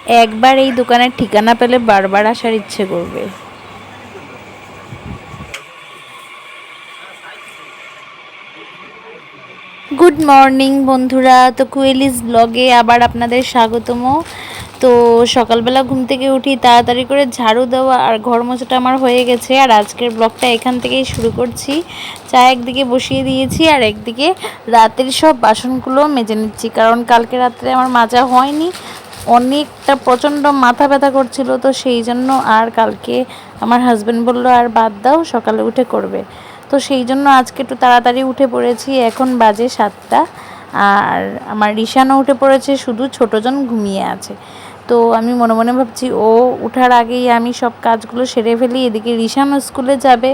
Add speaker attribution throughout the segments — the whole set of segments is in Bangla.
Speaker 1: একবার এই দোকানের ঠিকানা পেলে বারবার আসার ইচ্ছে করবে। গুড মর্নিং বন্ধুরা, তো কুয়েলিস ব্লগে আবার আপনাদের স্বাগতম। তো সকালবেলা ঘুম থেকে উঠি, তাড়াতাড়ি করে ঝাড়ু দেওয়া আর ঘর মোছাটা আমার হয়ে গেছে। আর আজকের ব্লগটা এখান থেকেই শুরু করছি। চা একদিকে বসিয়ে দিয়েছি আর একদিকে রাতের সব বাসনগুলো মেজে নিচ্ছি, কারণ কালকে রাত্রে আমার মাজা হয়নি। অনেকটা প্রচণ্ড মাথা ব্যথা করছিল, তো সেই জন্য আর কালকে আমার হাজব্যান্ড বলল আর বাদ দাও, সকালে উঠে করবে। তো সেই জন্য আজকে একটু তাড়াতাড়ি উঠে পড়েছি। এখন বাজে 7টা। আর আমার রিশানও উঠে পড়েছে, শুধু ছোটোজন ঘুমিয়ে আছে। তো আমি মনে মনে ভাবছি ও ওঠার আগেই আমি সব কাজগুলো সেরে ফেলি। এদিকে রিশানও স্কুলে যাবে,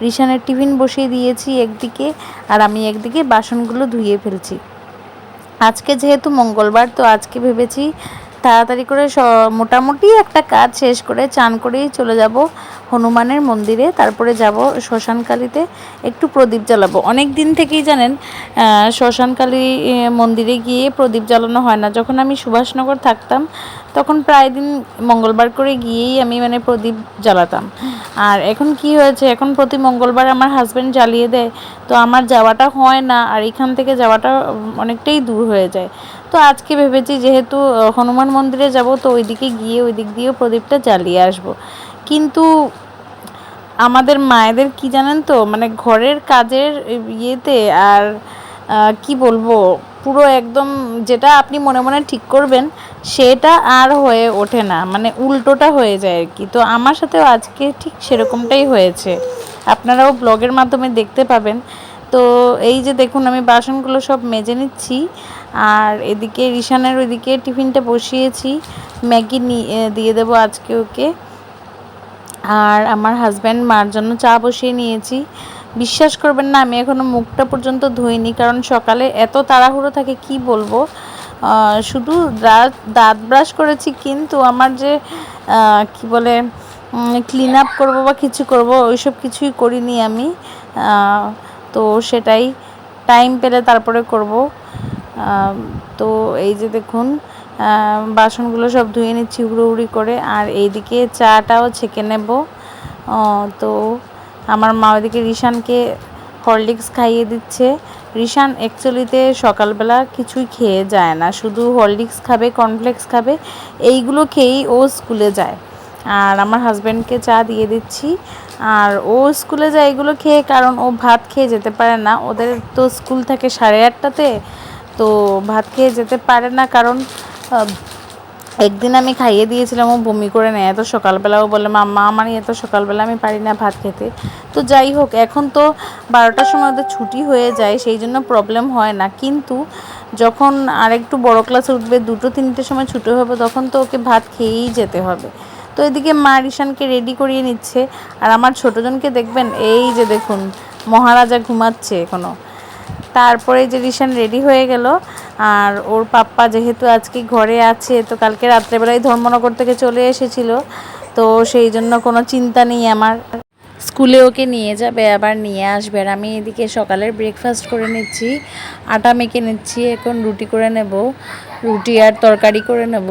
Speaker 1: রিশানের টিফিন বসিয়ে দিয়েছি একদিকে, আর আমি একদিকে বাসনগুলো ধুয়ে ফেলছি। আজকে যেহেতু মঙ্গলবার, তো আজকে ভেবেছি তাড়াতাড়ি করে মোটামুটি একটা কাজ শেষ করে চান করেই চলে যাব হনুমানের মন্দিরে, তারপরে যাব শ্মশানকালীতে একটু প্রদীপ জ্বালাবো। অনেক দিন থেকেই জানেন শ্মশানকালী মন্দিরে গিয়ে প্রদীপ জ্বালানো হয় না। যখন আমি সুভাষনগর থাকতাম তখন প্রায় দিন মঙ্গলবার করে গিয়েই আমি প্রদীপ জ্বালাতাম। আর এখন কি হয়েছে, এখন প্রতি মঙ্গলবার আমার হাজব্যান্ড জ্বালিয়ে দেয়, তো আমার যাওয়াটা হয় না, আর এখান থেকে যাওয়াটা অনেকটাই দূর হয়ে যায়। তো আজকে ভেবেছি যেহেতু হনুমান মন্দিরে যাব, তো ওইদিকে গিয়ে ওই দিক দিয়েও প্রদীপটা জ্বালিয়ে আসব। কিন্তু আমাদের মায়েদের কি জানেন তো, ঘরের কাজের ইয়েতে আর কি বলবো, পুরো একদম যেটা আপনি মনে মনে ঠিক করবেন সেটা আর হয়ে ওঠে না, উল্টোটা হয়ে যায় আর কি। তো আমার সাথেও আজকে ঠিক সেরকমটাই হয়েছে, আপনারাও ব্লগের মাধ্যমে দেখতে পাবেন। তো এই যে দেখুন, আমি বাসনগুলো সব মেজে নিচ্ছি, আর এদিকে রিশানের ওইদিকে টিফিনটা বসিয়েছি, ম্যাগি দিয়ে দেবো আজকে ওকে। আর আমার হাজব্যান্ড মার জন্য চা বসিয়ে নিয়েছি। বিশ্বাস করবেন না, আমি এখনও মুখটা পর্যন্ত ধুইনি, কারণ সকালে এত তাড়াহুড়ো থাকে কি বলবো। শুধু দাঁত ব্রাশ করেছি, কিন্তু আমার যে কি বলে ক্লিন আপ করবো বা কিছু করব ওইসব কিছুই করিনি আমি। তো সেটাই টাইম পেলে তারপরে করব। তো এই যে দেখুন, বাসনগুলো সব ধুয়ে নিচ্ছি হুড়োহুড়ি করে, আর এইদিকে চাটাও ছেঁকে নেব। তো আমার মা ওইদিকে রিশানকে হরলিক্স খাইয়ে দিচ্ছে। রিশান অ্যাকচুয়ালিতে সকালবেলা কিছুই খেয়ে যায় না, শুধু হরলিক্স খাবে, কর্নফ্লেক্স খাবে, এইগুলো খেয়েই ও স্কুলে যায়। আর আমার হাজব্যান্ডকে চা দিয়ে দিচ্ছি। আর ও স্কুলে যায় এগুলো খেয়ে, কারণ ও ভাত খেয়ে যেতে পারে না, ওদের তো স্কুল থাকে 8:30টাতে, তো ভাত খেয়ে যেতে পারে না। কারণ একদিন আমি খাইয়ে দিয়েছিলাম, ও বমি করে নেয় এত সকালবেলাও, বলে মাম্মা আমার এত সকালবেলা আমি পারি না ভাত খেতে। তো যাই হোক, এখন তো 12টার সময় ওদের ছুটি হয়ে যায়, সেই জন্য প্রবলেম হয় না। কিন্তু যখন আর একটু বড়ো ক্লাসে উঠবে, 2-3টের সময় ছুটি হবে, তখন তো ওকে ভাত খেয়েই যেতে হবে। তো এদিকে মা রিশানকে রেডি করিয়ে নিচ্ছে। আর আমার ছোটোজনকে দেখবেন, এই যে দেখুন মহারাজা ঘুমাচ্ছে এখনও। তারপরে যে রিশান রেডি হয়ে গেল, আর ওর পাপ্পা যেহেতু আজকে ঘরে আছে, তো কালকে রাত্রেবেলায় ধর্মনগর থেকে চলে এসেছিল, তো সেই জন্য কোনো চিন্তা নেই আমার। স্কুলে ওকে নিয়ে যাবে, আবার নিয়ে আসবে। আর আমি এদিকে সকালের ব্রেকফাস্ট করে নিচ্ছি, আটা মেখে নিচ্ছি, এখন রুটি করে নেব, রুটি আর তরকারি করে নেব।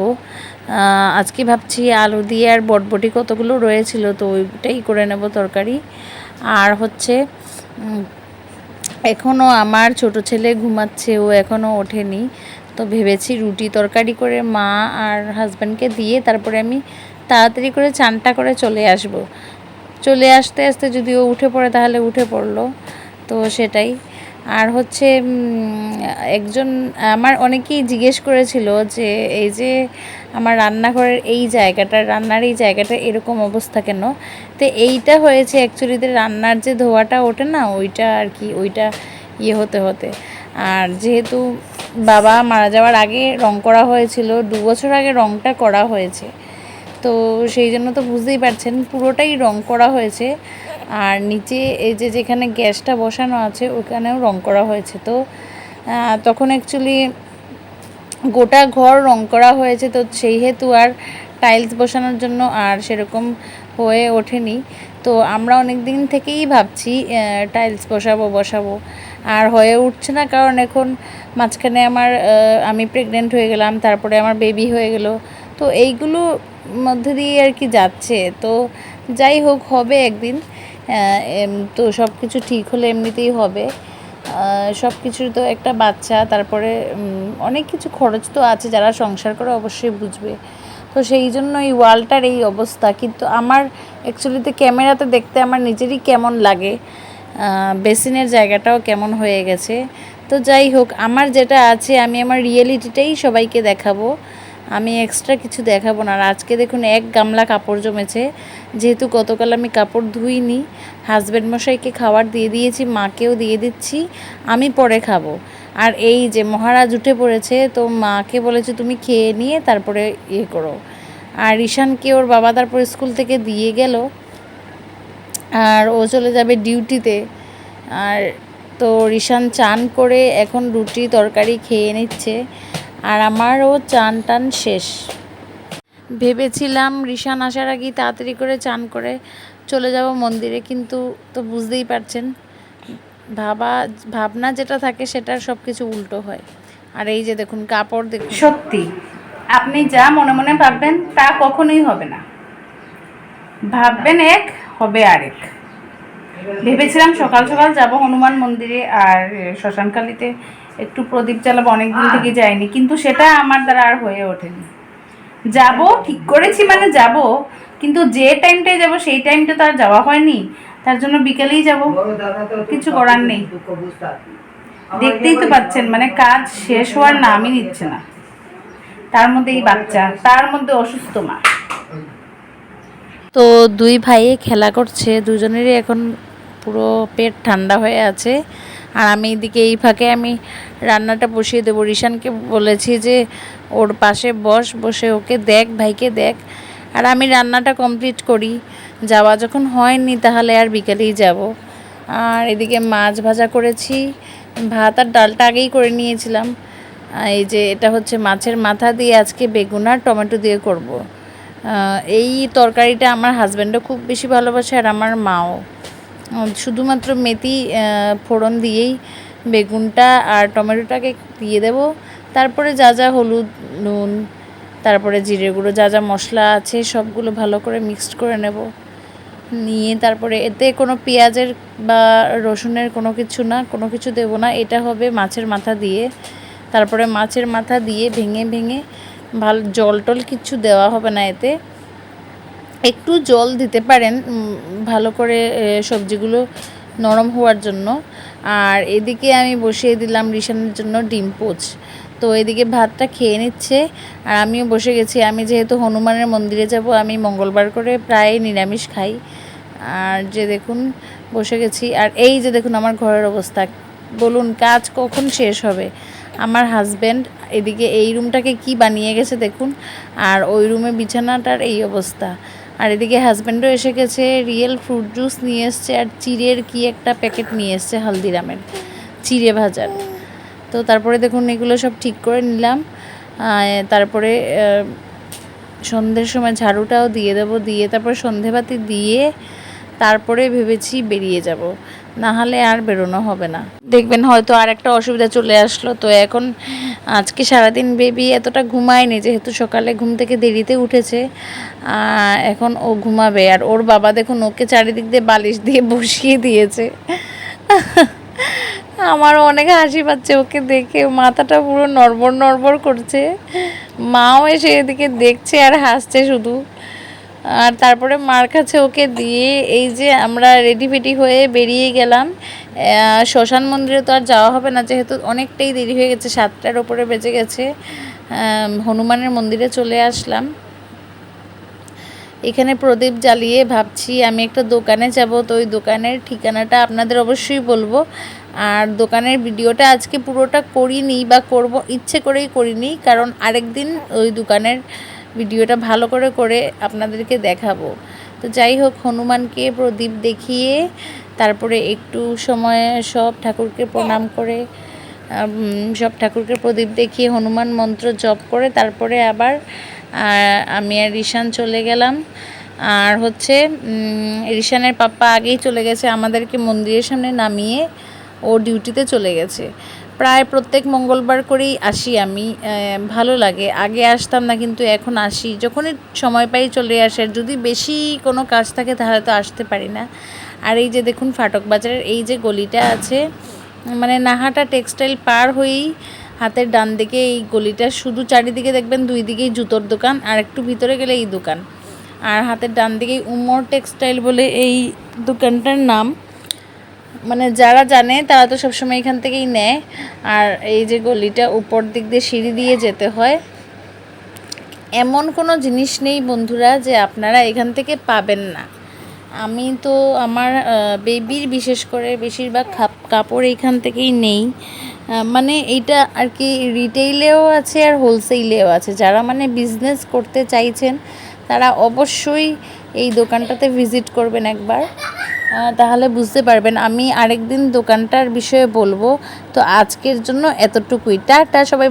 Speaker 1: আজকে ভাবছি আলু দিয়ে আর বটবটি কতগুলো রয়েছিল, তো ওইটাই করে নেব তরকারি। আর হচ্ছে এখনও আমার ছোট ছেলে ঘুমাচ্ছে, ও এখনও ওঠেনি। তো ভেবেছি রুটি তরকারি করে মা আর হাজব্যান্ডকে দিয়ে তারপরে আমি তাড়াতাড়ি করে চানটা করে চলে আসব। চলে আসতে আসতে যদি ও উঠে পড়ে তাহলে উঠে পড়লো, তো সেটাই। আর হচ্ছে একজন আমার অনেকেই জিজ্ঞেস করেছিল যে এই যে আমার রান্নাঘরের এই জায়গাটা, রান্নার এই জায়গাটা এরকম অবস্থা কেন। তো এইটা হয়েছে অ্যাকচুয়ালিতে রান্নার যে ধোয়াটা ওঠে না, ওইটা আর কি, ওইটা ইয়ে হতে হতে। আর যেহেতু বাবা মারা যাওয়ার আগে রং করা হয়েছিল, 2 বছর আগে রংটা করা হয়েছে, তো সেই জন্য তো বুঝতেই পারছেন পুরোটাই রং করা হয়েছে। আর নিচে এই যে যেখানে গ্যাসটা বসানো আছে ওখানেও রং করা হয়েছে। তো তখন অ্যাকচুয়ালি গোটা ঘর রং করা হয়েছে, তো সেই হেতু আর টাইলস বসানোর জন্য আর সেরকম হয়ে ওঠেনি। তো আমরা অনেক দিন থেকেই ভাবছি টাইলস বসাবো, আর হয়ে উঠছে না, কারণ এখন মাঝখানে আমি প্রেগনেন্ট হয়ে গেলাম, তারপরে আমার বেবি হয়ে গেল, তো এইগুলো মধ্যে দিয়ে আর কি যাচ্ছে। তো যাই হোক, হবে একদিন। তো সব কিছু ঠিক হলে এমনিতেই হবে। সব কিছুর তো একটা বাচ্চা, তারপরে অনেক কিছু খরচ তো আছে, যারা সংসার করে অবশ্যই বুঝবে। তো সেই জন্য এই ওয়ালটার এই অবস্থা। কিন্তু আমার অ্যাকচুয়ালিতে ক্যামেরাতে দেখতে আমার নিজেরই কেমন লাগে, বেসিনের জায়গাটাও কেমন হয়ে গেছে। তো যাই হোক, আমার যেটা আছে আমি আমার রিয়েলিটিটাই সবাইকে দেখাবো, আমি এক্সট্রা কিছু দেখাবো না। আর আজকে দেখুন এক গামলা কাপড় জমেছে, যেহেতু গতকাল আমি কাপড় ধুইনি। হাজব্যান্ড মশাইকে খাবার দিয়ে দিয়েছি, মাকেও দিয়ে দিচ্ছি, আমি পরে খাবো। আর এই যে মহারাজ উঠে পড়েছে, তো মাকে বলেছে তুমি খেয়ে নিয়ে তারপরে ইয়ে করো। আর ঈশানকে ওর বাবা তারপর স্কুল থেকে দিয়ে গেল, আর ও চলে যাবে ডিউটিতে। আর তো রিশান চান করে এখন রুটি তরকারি খেয়ে নিচ্ছে, আর আমারও চান টান শেষ। ভেবেছিলাম রিশান আসার আগেই তাড়াতাড়ি করে চান করে চলে যাব মন্দিরে, কিন্তু তো বুঝতেই পারছেন ভাবনা যেটা থাকে সেটার সব কিছু উল্টো হয়। আর এই যে দেখুন কাপড় দেখুন, সত্যি আপনি যা মনে মনে ভাববেন তা কখনোই হবে না, ভাববেন এক, হবে আরেক। ভেবেছিলাম সকাল সকাল যাব হনুমান মন্দিরে আর শ্মশানকালীতে একটু প্রদীপ জ্বালাবো, অনেকদিন থেকে যাইনি, কিন্তু সেটা আমার দ্বারা আর হয়ে ওঠেনি। যাব ঠিক করেছি মানে যাব, কিন্তু যে টাইমটায় যাব সেই টাইমটা তো আর যাওয়া হয়নি, তার জন্য বিকেলেই যাব, কিছু করার নেই। দেখতেই তো পাচ্ছেন মানে কাজ শেষ হওয়ার নামই নিচ্ছে না, তার মধ্যে এই বাচ্চা, তার মধ্যে অসুস্থ মা। তো দুই ভাইয়ে খেলা করছে, দুজনেরই এখন পুরো পেট ঠান্ডা হয়ে আছে। আর আমি এদিকে এই ফাঁকে আমি রান্নাটা বসিয়ে দেবো। রিশানকে বলেছি যে ওর পাশে বসে ওকে দেখ, ভাইকে দেখ, আর আমি রান্নাটা কমপ্লিট করি। যাওয়া যখন হয়নি তাহলে আর বিকেলেই যাব। আর এদিকে মাছ ভাজা করেছি, ভাত আর ডালটা আগেই করে নিয়েছিলাম। এই যে এটা হচ্ছে মাছের মাথা দিয়ে আজকে বেগুন আর টমেটো দিয়ে করব। এই তরকারিটা আমার হাজব্যান্ডও খুব বেশি ভালোবাসে, আর আমার মাও। শুধুমাত্র মেথি ফোড়ন দিয়েই বেগুনটা আর টমেটোটাকে দিয়ে দেব, তারপরে যা যা হলুদ, নুন, তারপরে জিরে গুঁড়ো, যা যা মশলা আছে সবগুলো ভালো করে মিক্সড করে নেব। নিয়ে তারপরে এতে কোনো পেঁয়াজের বা রসুনের কোনো কিছু না, কোনো কিছু দেব না। এটা হবে মাছের মাথা দিয়ে। তারপরে মাছের মাথা দিয়ে ভেঙে ভেঙে ভালো, জল টল কিছু দেওয়া হবে না এতে, একটু জল দিতে পারেন ভালো করে সবজিগুলো নরম হওয়ার জন্য। আর এদিকে আমি বসিয়ে দিলাম রিশানের জন্য ডিম পোচ। তো এদিকে ভাতটা খেয়ে নিচ্ছে, আর আমিও বসে গেছি। আমি যেহেতু হনুমানের মন্দিরে যাব, আমি মঙ্গলবার করে প্রায় নিরামিষ খাই। আর যে দেখুন বসে গেছি, আর এই যে দেখুন আমার ঘরের অবস্থা, বলুন কাজ কখন শেষ হবে। আমার হাজব্যান্ড এদিকে এই রুমটাকে কি বানিয়ে গেছে দেখুন, আর ওই রুমে বিছানাটার এই অবস্থা। আর এদিকে হাজব্যান্ডও এসে গেছে, রিয়েল ফ্রুট জুস নিয়ে এসছে, আর চিড়ের কি একটা প্যাকেট নিয়ে এসছে হালদিরামের, চিড়ে ভাজার। তো তারপরে দেখুন এগুলো সব ঠিক করে নিলাম। তারপরে সন্ধ্যের সময় ঝাড়ুটাও দিয়ে দেবো, দিয়ে তারপরে সন্ধেবাতি দিয়ে তারপরে ভেবেছি বেরিয়ে যাব, না হলে আর বেরোনো হবে না। দেখবেন হয়তো আর একটা অসুবিধা চলে আসলো। তো এখন আজকে সারাদিন বেবি এতটা ঘুমায়নি, যেহেতু সকালে ঘুম থেকে দেরিতে উঠেছে, এখন ও ঘুমাবে। আর ওর বাবা দেখুন ওকে চারিদিক দিয়ে বালিশ দিয়ে বসিয়ে দিয়েছে। আমারও অনেক হাসি পাচ্ছে ওকে দেখে, মাথাটা পুরো নড়বড় নড়বড় করছে। মাও এসে এদিকে দেখছে আর হাসছে শুধু। আর তারপরে মার কাছে ওকে দিয়ে এই যে আমরা রেডি ফেডি হয়ে বেরিয়ে গেলাম। শ্মশান মন্দিরে তো আর যাওয়া হবে না, যেহেতু অনেকটাই দেরি হয়ে গেছে, 7টার ওপরে বেজে গেছে। হনুমানের মন্দিরে চলে আসলাম। এখানে প্রদীপ জ্বালিয়ে ভাবছি আমি একটা দোকানে যাব, তো ওই দোকানের ঠিকানাটা আপনাদের অবশ্যই বলবো। আর দোকানের ভিডিওটা আজকে পুরোটা করিনি, বা করব ইচ্ছে করেই করিনি, কারণ আরেকদিন ওই দোকানের ভিডিওটা ভালো করে করে আপনাদেরকে দেখাবো। তো যাই হোক, হনুমানকে প্রদীপ দেখিয়ে তারপরে একটু সময় সব ঠাকুরকে প্রণাম করে, সব ঠাকুরকে প্রদীপ দেখিয়ে হনুমান মন্ত্র জপ করে তারপরে আবার আমি আর রিশান চলে গেলাম। আর হচ্ছে রিশানের পাপ্পা আগেই চলে গেছে, আমাদেরকে মন্দিরের সামনে নামিয়ে ও ডিউটিতে চলে গেছে। প্রায় প্রত্যেক মঙ্গলবার করেই আসি আমি, ভালো লাগে। আগে আসতাম না, কিন্তু এখন আসি, যখনই সময় পাই চলে আসে। যদি বেশি কোনো কাজ থাকে তাহলে তো আসতে পারি না। আর এই যে দেখুন ফাটক বাজারের এই যে গলিটা আছে, মানে নাহাটা টেক্সটাইল পার হয়েই হাতের ডান দিকে এই গলিটা, শুধু চারিদিকে দেখবেন দুই দিকেই জুতোর দোকান, আর একটু ভিতরে গেলে এই দোকান। আর হাতের ডান দিকেই উমর টেক্সটাইল বলে এই দোকানটার নাম, মানে যারা জানে তারা তো সবসময় এখান থেকেই নেয়। আর এই যে গলিটা, উপর দিক দিয়ে সিঁড়ি দিয়ে যেতে হয়। এমন কোনো জিনিস নেই বন্ধুরা যে আপনারা এখান থেকে পাবেন না। আমি তো আমার বেবির বিশেষ করে বেশিরভাগ কাপড় এইখান থেকেই নেই। মানে এইটা আর কি রিটেইলেও আছে আর হোলসেলেও আছে। যারা মানে বিজনেস করতে চাইছেন তারা অবশ্যই এই দোকানটাতে ভিজিট করবেন একবার, তাহলে বুঝতে পারবেন। আমি আরেকদিন দোকানটার বিষয়ে বলবো। তো আজকের জন্য এতটুকুই, টাটা সবাই।